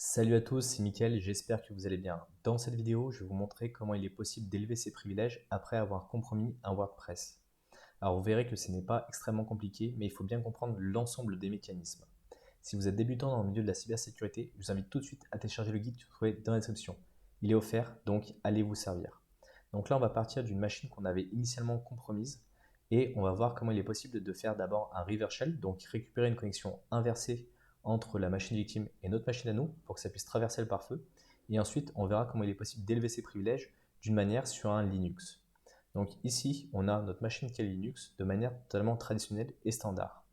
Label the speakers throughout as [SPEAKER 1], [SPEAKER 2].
[SPEAKER 1] Salut à tous, c'est Mickaël, j'espère que vous allez bien. Dans cette vidéo, je vais vous montrer comment il est possible d'élever ses privilèges après avoir compromis un WordPress. Alors vous verrez que ce n'est pas extrêmement compliqué, mais il faut bien comprendre l'ensemble des mécanismes. Si vous êtes débutant dans le milieu de la cybersécurité, je vous invite tout de suite à télécharger le guide que vous trouvez dans la description. Il est offert, donc allez vous servir. Donc là, on va partir d'une machine qu'on avait initialement compromise et on va voir comment il est possible de faire d'abord un reverse shell, donc récupérer une connexion inversée entre la machine victime et notre machine à nous pour que ça puisse traverser le pare-feu. Et ensuite, on verra comment il est possible d'élever ses privilèges d'une manière sur un Linux. Donc ici, on a notre machine qui est Linux de manière totalement traditionnelle et standard.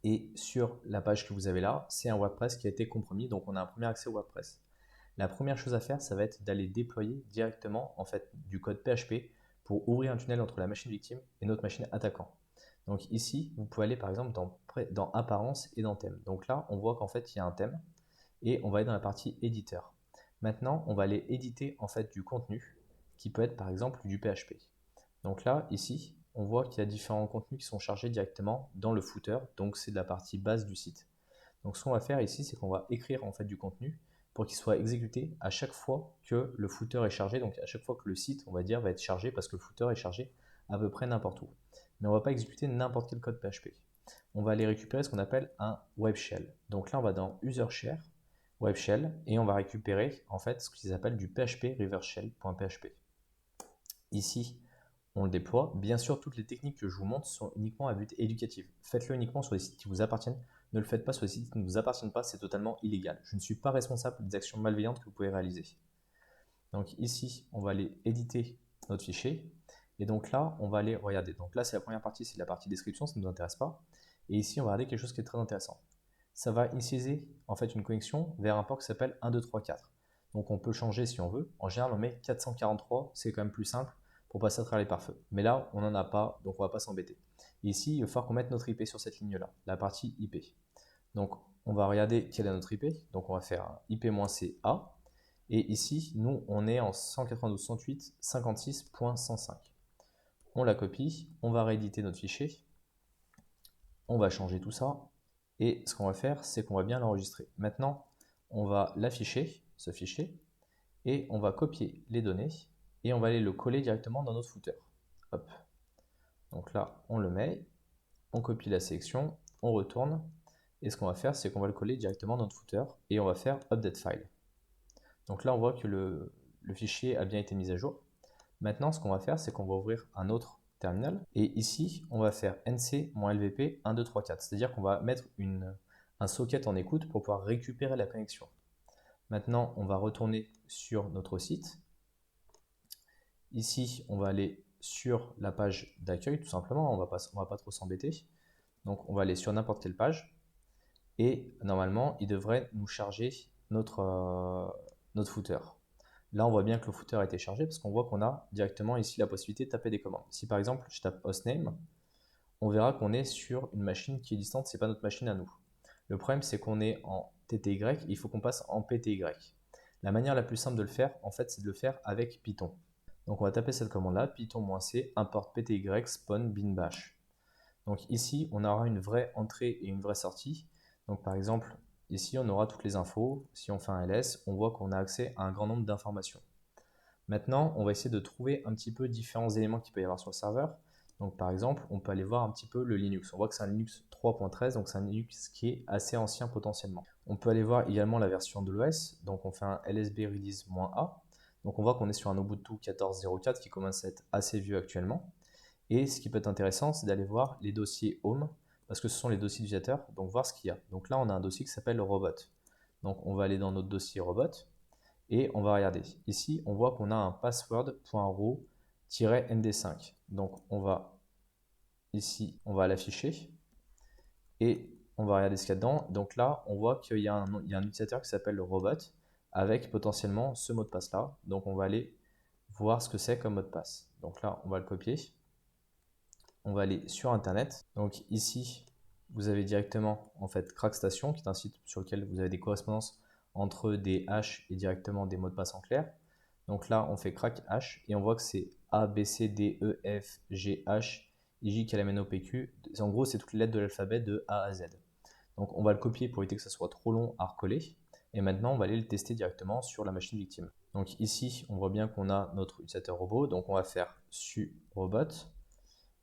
[SPEAKER 1] Et sur la page que vous avez là, c'est un WordPress qui a été compromis, donc on a un premier accès au WordPress. La première chose à faire, ça va être d'aller déployer directement en fait du code PHP pour ouvrir un tunnel entre la machine victime et notre machine attaquant. Donc ici, vous pouvez aller par exemple dans Apparence et dans Thème. Donc là, on voit qu'en fait, il y a un thème et on va aller dans la partie Éditeur. Maintenant, on va aller éditer en fait du contenu qui peut être par exemple du PHP. Donc là, ici, on voit qu'il y a différents contenus qui sont chargés directement dans le footer, donc c'est de la partie base du site. Donc ce qu'on va faire ici, c'est qu'on va écrire en fait du contenu pour qu'il soit exécuté à chaque fois que le footer est chargé, donc à chaque fois que le site, on va dire, va être chargé, parce que le footer est chargé à peu près n'importe où. Mais on ne va pas exécuter n'importe quel code PHP. On va aller récupérer ce qu'on appelle un web shell. Donc là, on va dans user share, web shell, et on va récupérer en fait ce qu'ils appellent du PHP reverse shell.php. Ici, on le déploie. Bien sûr, toutes les techniques que je vous montre sont uniquement à but éducatif. Faites-le uniquement sur des sites qui vous appartiennent. Ne le faites pas sur des sites qui ne vous appartiennent pas, c'est totalement illégal. Je ne suis pas responsable des actions malveillantes que vous pouvez réaliser. Donc ici, on va aller éditer notre fichier. Et donc là, on va aller regarder. Donc là, c'est la première partie, c'est la partie description, ça ne nous intéresse pas. Et ici, on va regarder quelque chose qui est très intéressant. Ça va initialiser en fait une connexion vers un port qui s'appelle 1, 2, 3, 4. Donc on peut changer si on veut. En général, on met 443, c'est quand même plus simple pour passer à travers les pare-feux. Mais là, on n'en a pas, donc on ne va pas s'embêter. Et ici, il va falloir qu'on mette notre IP sur cette ligne-là, la partie IP. Donc on va regarder quelle est notre IP. Donc on va faire un IP-CA. Et ici, nous, on est en 192.168.56.105. On la copie, on va rééditer notre fichier, on va changer tout ça, et ce qu'on va faire, c'est qu'on va bien l'enregistrer. Maintenant, on va l'afficher, ce fichier, et on va copier les données, et on va aller le coller directement dans notre footer. Hop. Donc là, on le met, on copie la sélection, on retourne, et ce qu'on va faire, c'est qu'on va le coller directement dans notre footer, et on va faire update file. Donc là, on voit que le fichier a bien été mis à jour. Maintenant, ce qu'on va faire, c'est qu'on va ouvrir un autre terminal. Et ici, on va faire nc-lvp 1, 2, 3, 4. C'est-à-dire qu'on va mettre un socket en écoute pour pouvoir récupérer la connexion. Maintenant, on va retourner sur notre site. Ici, on va aller sur la page d'accueil, tout simplement. On va pas trop s'embêter. Donc, on va aller sur n'importe quelle page. Et normalement, il devrait nous charger notre footer. Là, on voit bien que le footer a été chargé parce qu'on voit qu'on a directement ici la possibilité de taper des commandes. Si par exemple, je tape hostname, on verra qu'on est sur une machine qui est distante, ce n'est pas notre machine à nous. Le problème, c'est qu'on est en TTY, il faut qu'on passe en PTY. La manière la plus simple de le faire, en fait, c'est de le faire avec Python. Donc, on va taper cette commande-là, python-c, import PTY, spawn, bin bash. Donc ici, on aura une vraie entrée et une vraie sortie. Donc par exemple, ici, on aura toutes les infos. Si on fait un ls, on voit qu'on a accès à un grand nombre d'informations. Maintenant, on va essayer de trouver un petit peu différents éléments qu'il peut y avoir sur le serveur. Donc par exemple, on peut aller voir un petit peu le Linux. On voit que c'est un Linux 3.13, donc c'est un Linux qui est assez ancien potentiellement. On peut aller voir également la version de l'OS. Donc on fait un lsb release-a. Donc on voit qu'on est sur un Ubuntu 14.04 qui commence à être assez vieux actuellement. Et ce qui peut être intéressant, c'est d'aller voir les dossiers Home, parce que ce sont les dossiers d'utilisateurs, donc voir ce qu'il y a. Donc là, on a un dossier qui s'appelle Robot. Donc on va aller dans notre dossier Robot, et on va regarder. Ici, on voit qu'on a un password.row-md5. Donc on va ici, on va l'afficher, et on va regarder ce qu'il y a dedans. Donc là, on voit qu'il y a un utilisateur qui s'appelle Robot, avec potentiellement ce mot de passe là. Donc on va aller voir ce que c'est comme mot de passe. Donc là, on va le copier. On va aller sur Internet. Donc ici, vous avez directement en fait Crackstation, qui est un site sur lequel vous avez des correspondances entre des hashes et directement des mots de passe en clair. Donc là, on fait crack hash et on voit que c'est A, B, C, D, E, F, G, H, I, J, K, L, M, N, O, P, Q. En gros, c'est toutes les lettres de l'alphabet de A à Z. Donc on va le copier pour éviter que ça soit trop long à recoller. Et maintenant, on va aller le tester directement sur la machine victime. Donc ici, on voit bien qu'on a notre utilisateur robot. Donc on va faire su robot.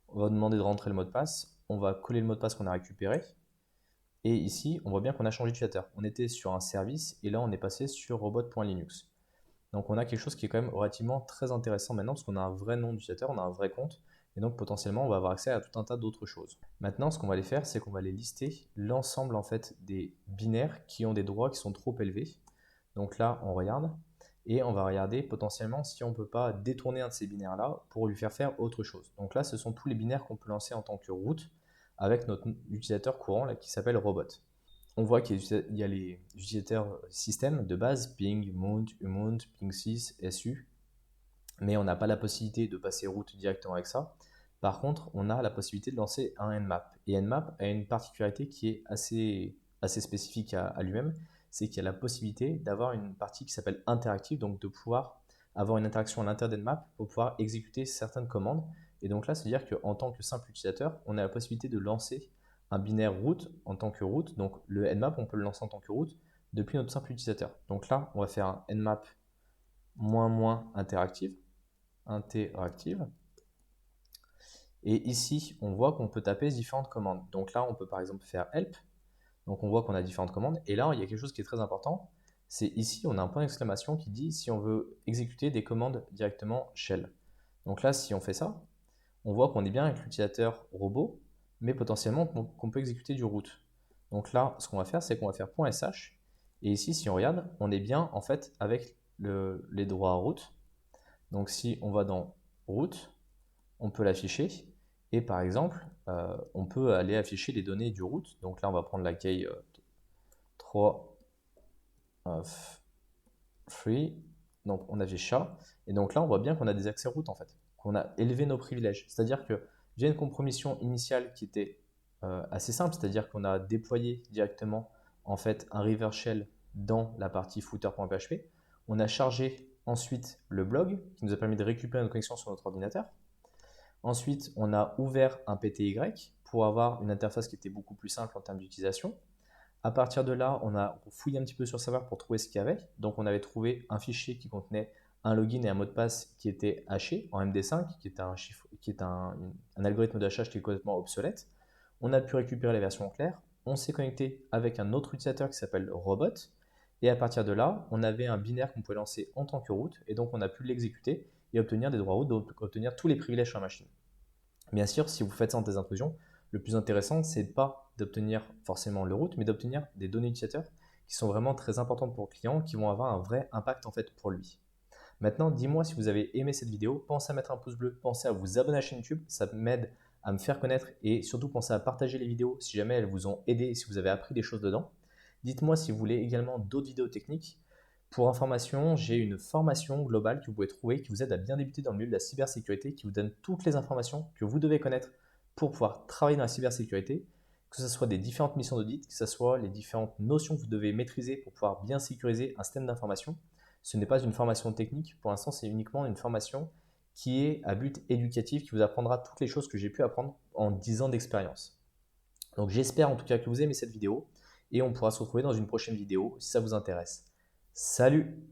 [SPEAKER 1] On va demander de rentrer le mot de passe. On va coller le mot de passe qu'on a récupéré. Et ici, on voit bien qu'on a changé d'utilisateur. On était sur un service et là, on est passé sur robot.linux. Donc on a quelque chose qui est quand même relativement très intéressant maintenant parce qu'on a un vrai nom d'utilisateur, on a un vrai compte. Et donc potentiellement, on va avoir accès à tout un tas d'autres choses. Maintenant, ce qu'on va aller faire, c'est qu'on va aller lister l'ensemble en fait des binaires qui ont des droits qui sont trop élevés. Donc là, on regarde et on va regarder potentiellement si on ne peut pas détourner un de ces binaires-là pour lui faire autre chose. Donc là, ce sont tous les binaires qu'on peut lancer en tant que root avec notre utilisateur courant là, qui s'appelle robot. On voit qu'il y a les utilisateurs système de base, ping, mount, umount, ping6, su, mais on n'a pas la possibilité de passer route directement avec ça. Par contre, on a la possibilité de lancer un nmap. Et nmap a une particularité qui est assez spécifique à lui-même, c'est qu'il y a la possibilité d'avoir une partie qui s'appelle interactive, donc de pouvoir avoir une interaction à l'intérieur d'nmap pour pouvoir exécuter certaines commandes. Et donc là, c'est-à-dire qu'en tant que simple utilisateur, on a la possibilité de lancer un binaire root en tant que root. Donc le nmap, on peut le lancer en tant que root depuis notre simple utilisateur. Donc là, on va faire un nmap interactive. Et ici, on voit qu'on peut taper différentes commandes. Donc là, on peut par exemple faire help. Donc on voit qu'on a différentes commandes. Et là, il y a quelque chose qui est très important. C'est ici, on a un point d'exclamation qui dit si on veut exécuter des commandes directement shell. Donc là, si on fait ça, on voit qu'on est bien avec l'utilisateur robot, mais potentiellement qu'on peut exécuter du root. Donc là, ce qu'on va faire, c'est qu'on va faire .sh. Et ici, si on regarde, on est bien en fait avec les droits root. Donc si on va dans root, on peut l'afficher. Et par exemple, on peut aller afficher les données du root. Donc là, on va prendre la key 3 of 3. Donc on affiche ça. Et donc là, on voit bien qu'on a des accès root en fait, qu'on a élevé nos privilèges. C'est-à-dire que via une compromission initiale qui était assez simple, c'est-à-dire qu'on a déployé directement en fait un reverse shell dans la partie footer.php. On a chargé ensuite le blog qui nous a permis de récupérer notre connexion sur notre ordinateur. Ensuite, on a ouvert un PTY pour avoir une interface qui était beaucoup plus simple en termes d'utilisation. À partir de là, on a fouillé un petit peu sur le serveur pour trouver ce qu'il y avait. Donc, on avait trouvé un fichier qui contenait un login et un mot de passe qui était hashé en MD5, qui est un algorithme de hachage qui est complètement obsolète. On a pu récupérer la version en clair. On s'est connecté avec un autre utilisateur qui s'appelle Robot. Et à partir de là, on avait un binaire qu'on pouvait lancer en tant que root. Et donc, on a pu l'exécuter et obtenir des droits root, donc obtenir tous les privilèges sur la machine. Bien sûr, si vous faites ça en des intrusions, le plus intéressant, c'est pas d'obtenir forcément le root, mais d'obtenir des données utilisateurs qui sont vraiment très importantes pour le client, qui vont avoir un vrai impact en fait pour lui. Maintenant, dis-moi si vous avez aimé cette vidéo, pensez à mettre un pouce bleu, pensez à vous abonner à la chaîne YouTube, ça m'aide à me faire connaître et surtout pensez à partager les vidéos si jamais elles vous ont aidé et si vous avez appris des choses dedans. Dites-moi si vous voulez également d'autres vidéos techniques. Pour information, j'ai une formation globale que vous pouvez trouver qui vous aide à bien débuter dans le milieu de la cybersécurité, qui vous donne toutes les informations que vous devez connaître pour pouvoir travailler dans la cybersécurité, que ce soit des différentes missions d'audit, que ce soit les différentes notions que vous devez maîtriser pour pouvoir bien sécuriser un système d'information. Ce n'est pas une formation technique, pour l'instant c'est uniquement une formation qui est à but éducatif, qui vous apprendra toutes les choses que j'ai pu apprendre en 10 ans d'expérience. Donc j'espère en tout cas que vous aimez cette vidéo et on pourra se retrouver dans une prochaine vidéo si ça vous intéresse. Salut!